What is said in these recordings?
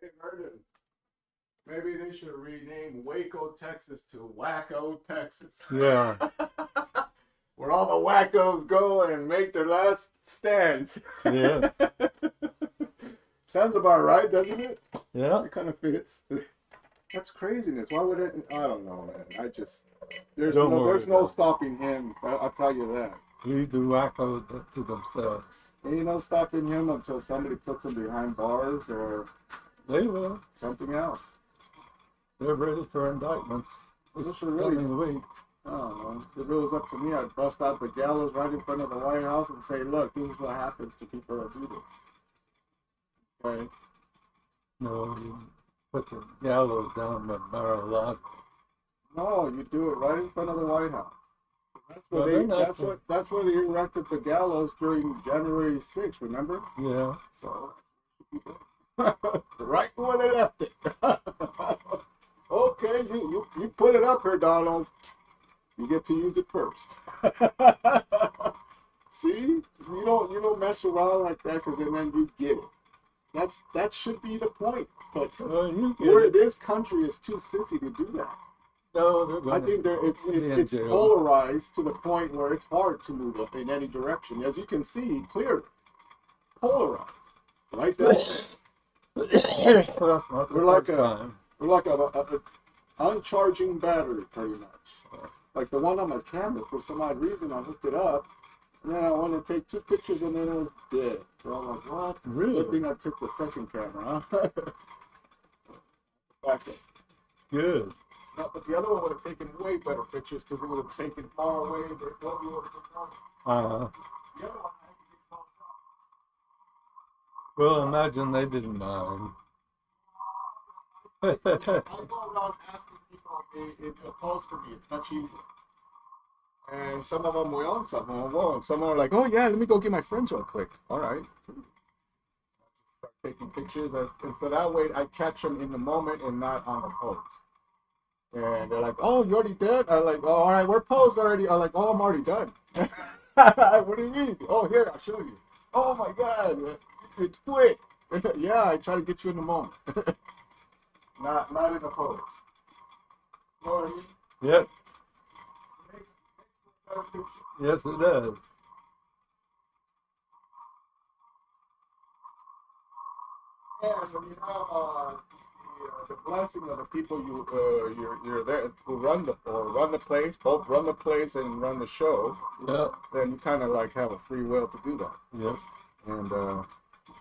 Hey, Vernon, maybe they should rename Waco, Texas to Wacko, Texas. Yeah, Where all the wackos go and make their last stands. yeah, Sounds about right, doesn't it? yeah. It kind of fits. That's craziness. Why would it? I don't know, man. There's Don't no, worry there's no about stopping him. I'll tell you that. it. Leave the wacko to themselves. Ain't no stopping him until somebody puts him behind bars or They will. something else. They're ready for indictments this This should really, coming week. I don't know. If it was up to me, I'd bust out the gallows right in front of the White House and say, look, this is what happens to people that do this. Okay? No, you put the gallows down by Mar-a-Lago. No, you do it right in front of the White House. Well, they're not That's where they erected the gallows during January 6th, remember? Yeah. So right where they left it. Okay, you put it up here, Donald. You get to use it first. See, you don't mess around like that because then you get it. That should be the point. But Well, you get it. this country is too sissy to do that. No, they're I going think it's jail. polarized to the point where it's hard to move up in any direction. As you can see clearly, polarized. Like that. Well, that's not the We're like first time. We're like a uncharging battery, pretty much. Like the one on my camera, for some odd reason, I hooked it up, and then I wanted to take 2 pictures, and then it was dead. So I'm like, what? Really? Good thing I took the second camera, huh? Back up. Good. No, but the other one would have taken way better pictures because it would have taken far away than what we would have done. Uh, The other one I had to get close up. well, imagine they didn't mind. I go around asking people if they'll post for me. It's much easier. And some of them will, and some of them won't. Some are like, oh yeah, let me go get my friends real quick. All right. Start taking pictures. And so that way I catch them in the moment and not on the post. And they're like, oh, you already done? I'm like, oh, all right, we're posed already. I'm like, oh, I'm already done. What do you mean? Oh, here, I'll show you. Oh my God, it's quick. Yeah, I try to get you in the moment. Not in the pose. You know what I mean? Yep. It makes a better picture. Yes, it does. And when you have the blessing of the people you're there who run the place, both run the place and run the show, Yep. then you kind of like have a free will to do that. Yep.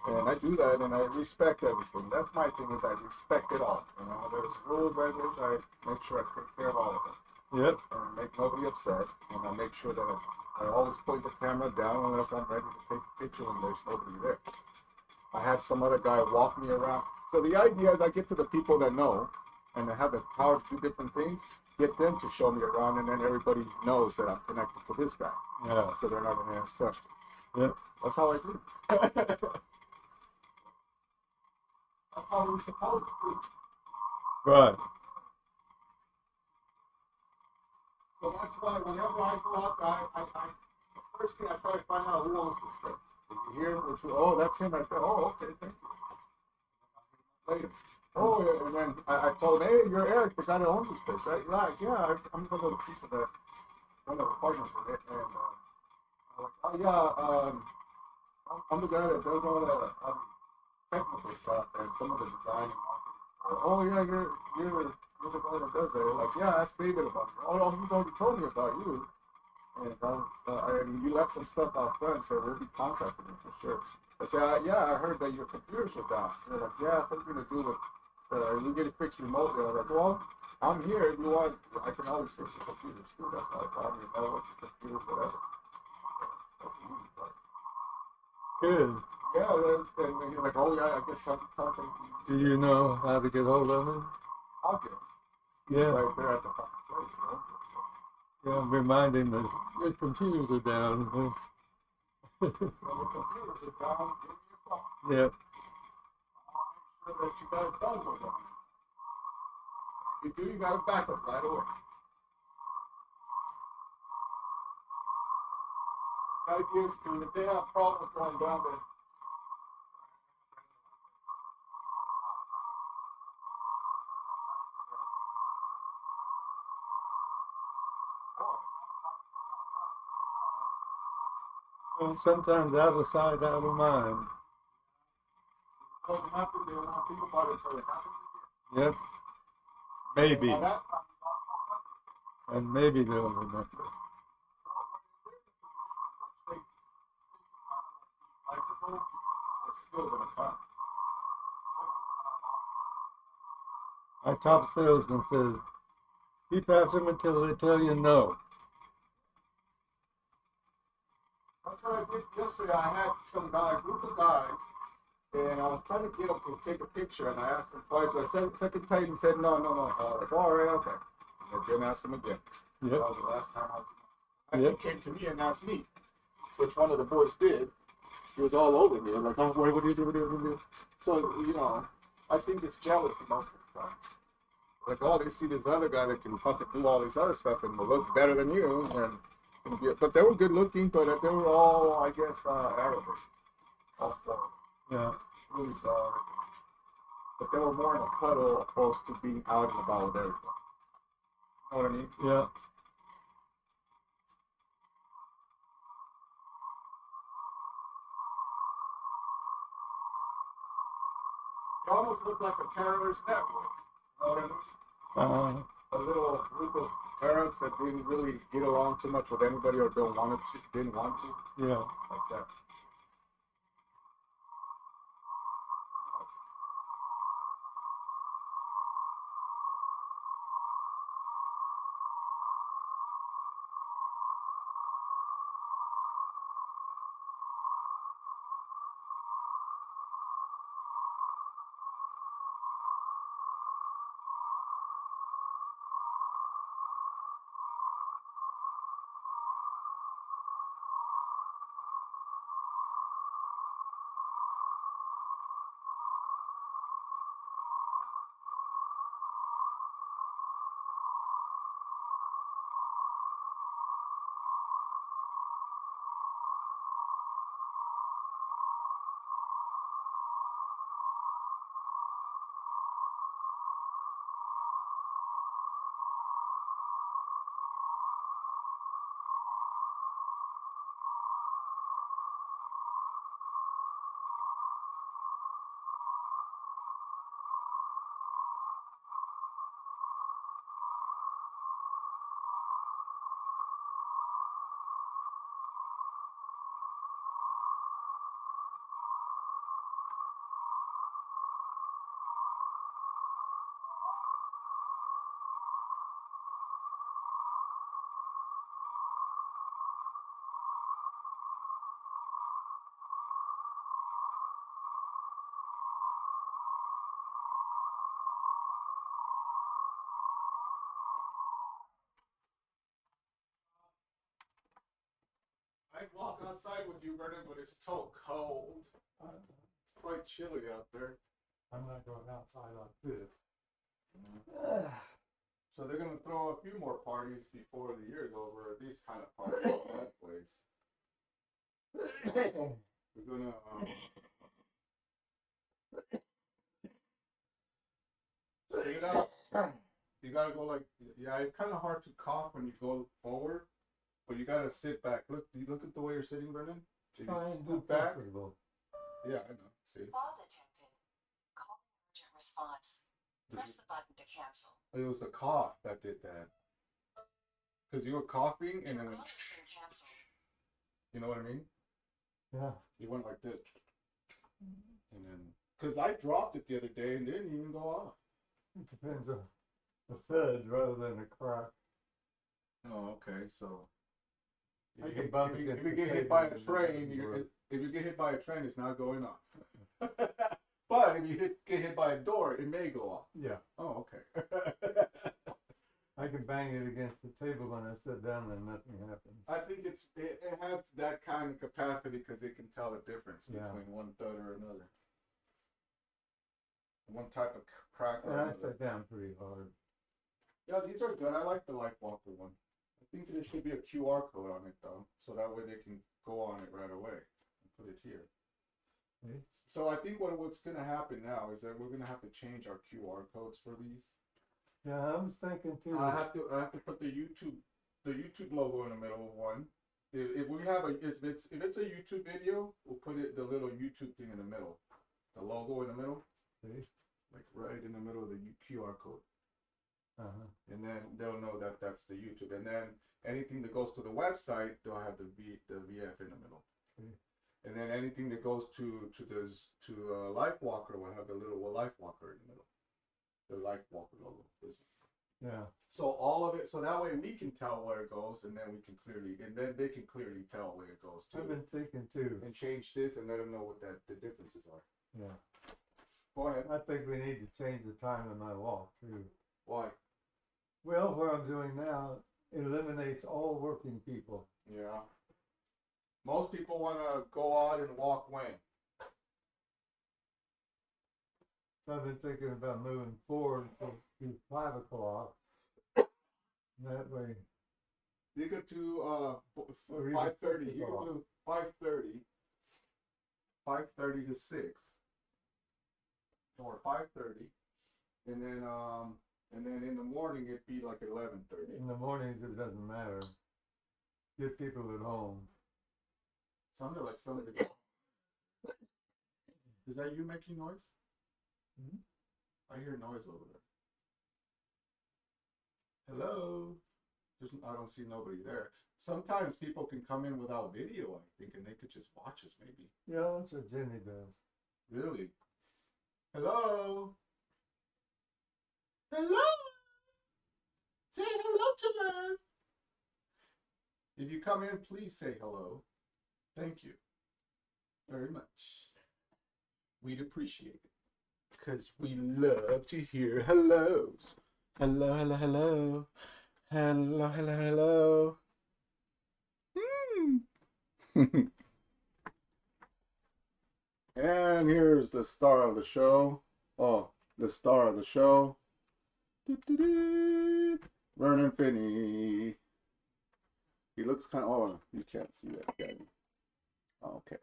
And I do that, and I respect everything. That's my thing, is I respect it all. You know, there's rules, regulations. I make sure I take care of all of them, Yep. and make nobody upset. And I make sure that I always point the camera down unless I'm ready to take a picture when there's nobody there. I had some other guy walk me around. So the idea is I get to the people that know, and I have the power to do different things, get them to show me around, and then everybody knows that I'm connected to this guy. Yeah. So they're not going to ask questions. Yep. That's how I do. That's how we're supposed to do. Right. So that's why whenever I go out there, the first thing I try to find out who owns this place. If you hear, oh, that's him. I say, oh, okay, thank you. Later. Oh, yeah, and then I told him, hey, you're Eric, the guy that owns this place, right? Like, yeah, I'm one of the people that, one of the partners in it. And I'm like, oh, yeah, I'm the guy that does all the technical stuff and some of the design and marketing. Oh, yeah, you're the guy that does that. Like, yeah, ask David about you. Oh, no, he's already told me about you. And you left some stuff out front, so we'll be contacting you for sure. I said, yeah, I heard that your computers are down. They're like, yeah, something to do with, we get it fixed remotely. I was like, well, I'm here. If you want, I can always fix your computers too. That's not a problem. You know, what your computers, whatever. That's the easy part. Good. Yeah, and you're like, oh yeah, I guess something. Do you know how to get hold of him? I'll get him. He's Yeah. right there at the fucking place, you know. Yeah. Remind him that your computers are down. When the computers are down, give me a call. Yep. I'll make sure that you guys don't go down. If you do, you got a backup right away. The idea is to, if they have problems going down there, Well, sometimes out of sight, out of mind. Doesn't happen. They don't want to think about it until it happens Yep, again. maybe. By that time, you lost more money. And maybe they'll remember. Flexible, are still going to come. Our top salesman says, keep after them until they tell you no. That's what I did yesterday. I had some guy, group of guys, and I was trying to get them to take a picture, and I asked them twice, but second time he said, no. Like, all right, okay. And I didn't ask him again. Yep. That was the last time I was. Yep. He came to me and asked me, which one of the boys did. He was all over me. I'm like, oh, what do you do? So, you know, I think it's jealousy most of the time. Like, oh, they see this other guy that can fucking do all this other stuff and will look better than you. But they were good looking, but they were all, I guess, Arabic. All four. Yeah. Really sorry. But they were more in a huddle opposed to being out and about with everyone. You know what I mean? Yeah. They almost look like a terrorist network. You know what I mean? A little group of Arabs that didn't really get along too much with anybody or didn't want to. Yeah. Like that. I'd walk outside with you, Vernon, but it's so cold. It's quite chilly out there. I'm not going outside like this. So they're gonna throw a few more parties before the year's over. These kind of parties at that place. We're gonna. So you gotta go like, yeah. It's kind of hard to cough when you go forward, but you gotta sit back. Look, you look at the way you're sitting, Vernon. If you scoot back. Yeah, I know. See. Fault detected. Call urgent response. Press the button to cancel. It was the cough that did that. Because you were coughing and then. Call has been canceled. You know what I mean? Yeah. You went like this. And then. Because I dropped it the other day and didn't even go off. It depends on the feds rather than the crack. Oh, okay. So. I If can you, bump if you, against if you the get hit table by a and train, it works. if you get hit by a train, it's not going off. But if you get hit by a door, it may go off. Yeah. Oh, okay. I can bang it against the table when I sit down and nothing happens. I think it has that kind of capacity because it can tell the difference Yeah. between one thud or another. One type of crack or And I another. sat down pretty hard. Yeah, these are good. I like the LifeWalker one. I think there should be a QR code on it though, so that way they can go on it right away and put it here. Okay. So I think what's gonna happen now is that we're gonna have to change our QR codes for these. Yeah, I was thinking too. I have to put the YouTube the YouTube logo in the middle of one. If we have if it's a YouTube video, we'll put the little YouTube thing in the middle, the logo in the middle, See? like right in the middle of the QR code, and then they'll know that that's the YouTube. And then anything that goes to the website, they'll have the VF in the middle. Okay. And then anything that goes to LifeWalker will have the little LifeWalker in the middle, the LifeWalker logo. Yeah. So all of it, so that way we can tell where it goes, and then then they can clearly tell where it goes to. I've been thinking too. And change this and let them know what the differences are. Yeah. Go ahead. I think we need to change the time of my walk too. Why? Well, what I'm doing now eliminates all working people. Yeah. Most people want to go out and walk when? So I've been thinking about moving forward to 5 o'clock. That way. You could do Or even 5:30. 6 You o'clock. could do 5:30. 5:30 to 6. Or 5:30. And then in the morning it'd be like 11:30. In the mornings it doesn't matter. Get people at home. Sounded like somebody. Is that you making noise? Mhm. I hear noise over there. Hello? I don't see nobody there. Sometimes people can come in without video, I think, and they could just watch us maybe. Yeah, that's what Jenny does. Really? Hello? Hello? Say hello to us. If you come in, please say hello. Thank you very much. We'd appreciate it. Because we love to hear hellos. Hello, hello, hello. Hello, hello, hello. And here's the star of the show. Oh, the star of the show. Vernon Finney. He looks kind of, oh, you can't see that, can you? Oh, okay.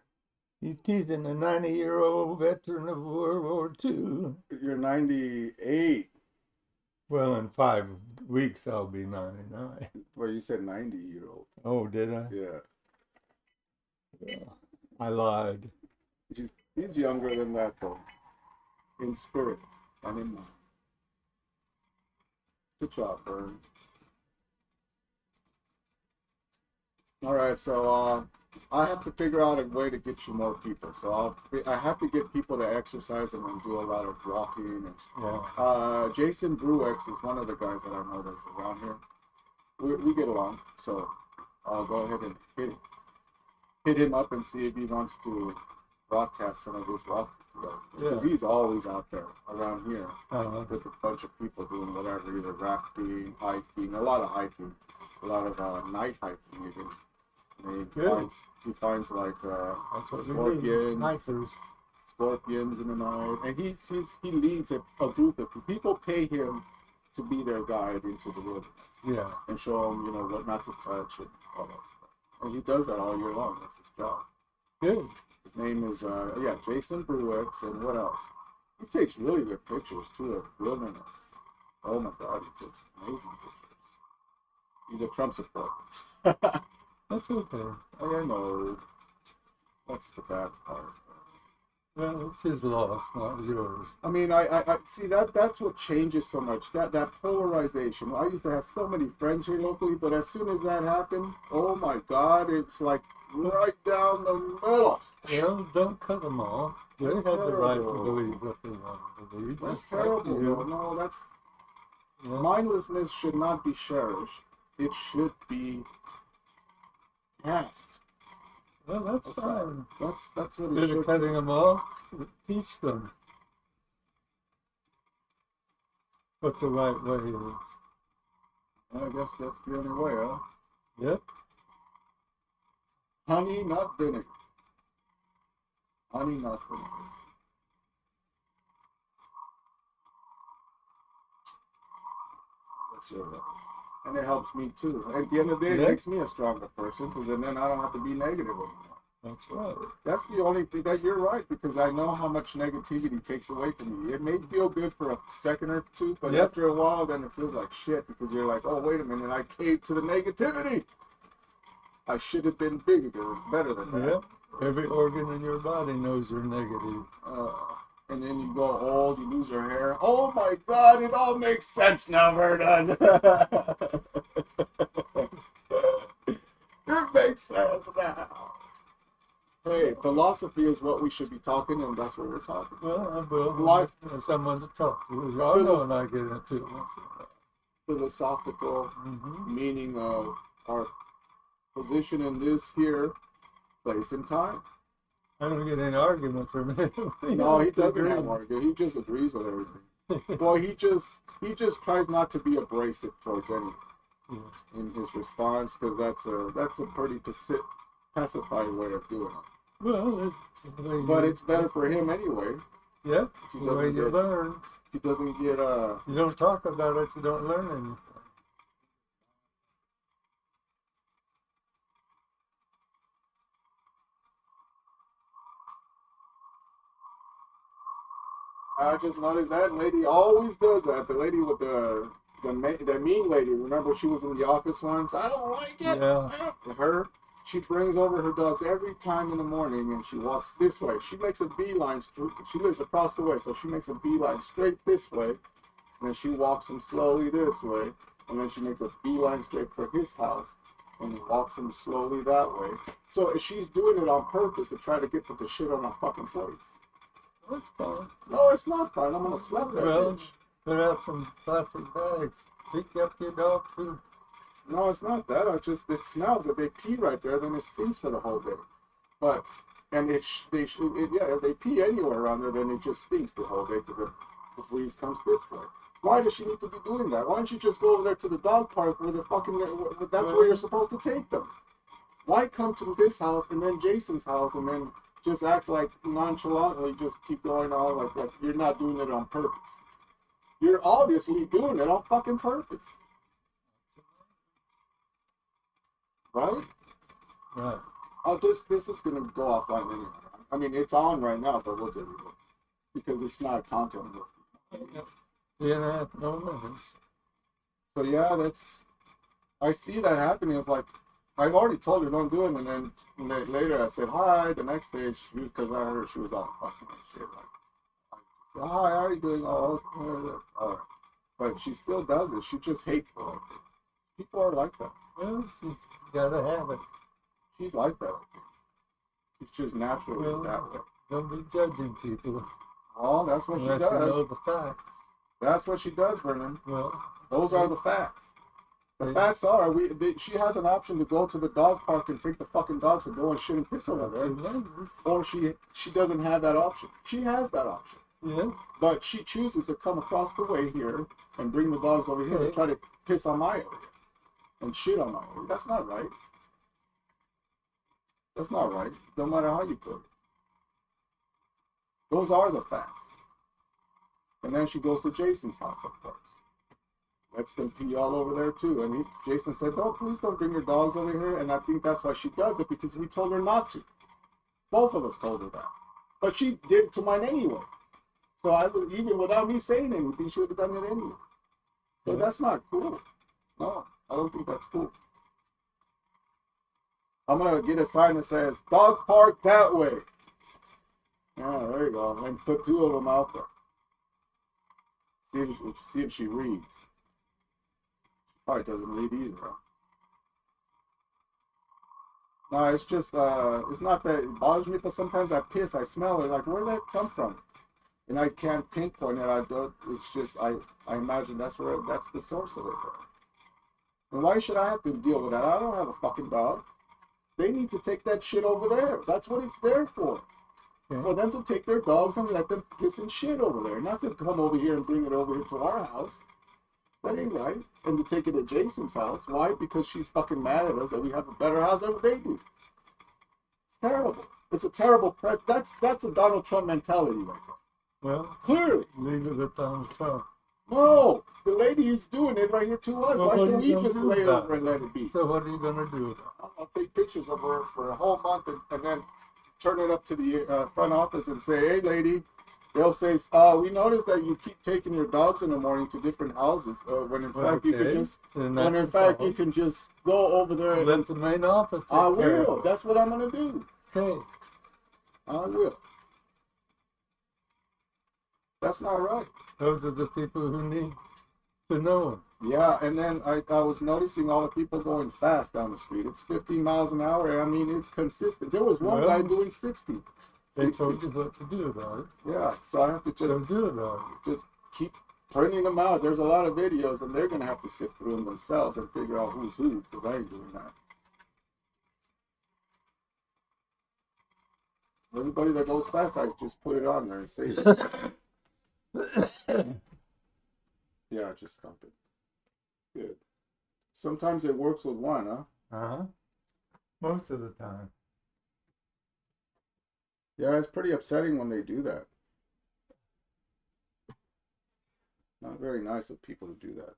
He's teasing a 90-year-old veteran of World War II. You're 98. Well, in 5 weeks I'll be 99. Well, you said 90-year-old. Oh, did I? Yeah. Yeah. I lied. He's younger than that, though. In spirit and in mind. Good job, Vern. All right, so I have to figure out a way to get you more people. So I have to get people that exercise and then do a lot of walking. And Yeah. Jason Bruex is one of the guys that I know that's around here. We get along, so I'll go ahead and hit him up and see if he wants to broadcast some of his walk. Because he's always out there around here with a bunch of people doing whatever, either rafting, hiking, a lot of hiking, a lot of night hiking even. And he finds like scorpions in the night, and he leads a group of people. Pay him to be their guide into the wilderness. Yeah. And show them, what not to touch and all that stuff. And he does that all year long. That's his job. Good. His name is Jason Bruex, and what else? He takes really good pictures too of wilderness. Oh my God, he takes amazing pictures. He's a Trump supporter. That's okay. I know. That's the bad part. Well, it's his loss, not yours. I mean, I see that's what changes so much. That polarization. I used to have so many friends here locally, but as soon as that happened, oh my God, it's like right down the middle. Well, don't cut them off. They have the right to terrible. believe what they want to believe. That's just like terrible. you. No, that's Yeah. mindlessness should not be cherished. It should be cast. Well, that's fine. That's what it Instead should of cutting them off, teach them what the right way is. I guess that's the only way, huh? Yep. Honey, not vinegar. Honey, not vinegar. That's your way. And it helps me too. At the end of the day, it Yeah. makes me a stronger person because then I don't have to be negative anymore. That's right. That's the only thing that you're right, because I know how much negativity takes away from you. It may feel good for a second or two, but Yep. after a while, then it feels like shit, because you're like, oh, wait a minute, I caved to the negativity. I should have been bigger, better than that. Yep. Every organ in your body knows you're negative. And then you go old, you lose your hair. Oh my God, it all makes sense now, Vernon. It makes sense now. Hey, philosophy is what we should be talking, and that's what we're talking. Well, I will. Life- Someone to talk to. Y'all know when I get into it. Philosophical Mm-hmm. meaning of our position in this here place and time. I don't get any argument from him. No, he doesn't Agree. have argument. He just agrees with everything. Well, he just tries not to be abrasive towards anything Yeah. in his response, because that's a pretty pacified way of doing it. Well, it's the way But you, it's better for him anyway. yeah, it's He the way doesn't you get- learn. He doesn't get You don't talk about it, you don't learn anything. I just noticed that lady always does that. The lady with the mean lady. Remember, she was in the office once. I don't like it. Yeah. Her, she brings over her dogs every time in the morning, and she walks this way. She makes a beeline. She lives across the way, so she makes a beeline straight this way, and then she walks him slowly this way, and then she makes a beeline straight for his house, and walks him slowly that way. So she's doing it on purpose to try to get the shit on our fucking place. That's fine. No, it's not fine. I'm gonna slap that Well, bitch. put out some plastic bags. Pick up your dog food. No, it's not that. It smells. If they pee right there, then it stinks for the whole day. But if they pee anywhere around there, then it just stinks the whole day because the breeze comes this way. Why does she need to be doing that? Why don't you just go over there to the dog park where that's where you're supposed to take them? Why come to this house and then Jason's house and then just act like nonchalantly, just keep going on like you're not doing it on purpose? You're obviously doing it on fucking purpose. Right? Right. Oh, this is gonna go offline anyway. I mean, it's on right now, but we'll do it because it's not content. 3.5 more minutes. So yeah, I see that happening. It's like I've already told her don't do it, and then later I said hi. The next day, because I heard she was all fussing and shit. Like, I said, hi, how are you doing? Oh, all right. But she still does it. She just hateful like that. People are like that. Well, she's gotta have it. She's like that. She's just naturally Well, that way. Don't be judging people Oh, that's what she unless you know does. the facts. That's what she does, Vernon. Well, Those are the facts. The Yeah. facts are, she has an option to go to the dog park and take the fucking dogs and go and shit and piss over there, or she doesn't have that option. She has that option, yeah. but she chooses to come across the way here and bring the dogs over here and try to piss on my area and shit on my area. That's not right. That's not right. No matter how you put it. Those are the facts. And then she goes to Jason's house, of course. Lets them pee all over there too. And Jason said, "Oh, please don't bring your dogs over here." And I think that's why she does it, because we told her not to. Both of us told her that. But she did it to mine anyway. So even without me saying anything, she would have done it anyway. So that's not cool. No, I don't think that's cool. I'm going to get a sign that says, "Dog park that way." Yeah, there you go. And put 2 of them out there. See if she reads. Probably doesn't read either. Huh? No, it's just it's not that it bothers me, but sometimes I piss, I smell it, like where did that come from? And I can't pinpoint it. I don't. It's just I imagine that's the source of it. And why should I have to deal with that? I don't have a fucking dog. They need to take that shit over there. That's what it's there for. Okay. For them to take their dogs and let them piss and shit over there, not to come over here and bring it over here to our house. That ain't right. And to take it to Jason's house. Why? Because she's fucking mad at us that we have a better house than they do. It's terrible. It's a terrible press. That's a Donald Trump mentality right there. Well, Clearly. leave it at Donald Trump. No, the lady is doing it right here to us. Well, Why what should are we you gonna just do lay about over and let it be? So what are you gonna do? I'll take pictures of her for a whole month and then turn it up to the front office and say, hey, lady. They'll say, we noticed that you keep taking your dogs in the morning to different houses. When in fact you could just, Then when that's in the fact problem. you can just go over there and Let the main office take I care of will. it. That's what I'm gonna do. Okay. I will. That's not right. Those are the people who need to know. Yeah, and then I was noticing all the people going fast down the street. It's 15 miles an hour, and I mean it's consistent. There was one guy doing 60. They told you what to do about it. Yeah, so I have to So just do about it. keep printing them out. There's a lot of videos, and they're gonna have to sift through them themselves and figure out who's who, because I ain't doing that. Everybody that goes fast, I just put it on there and save it. Yeah, just stump it. Good. Sometimes it works with one, huh? Uh-huh. Most of the time. Yeah, it's pretty upsetting when they do that. Not very nice of people to do that.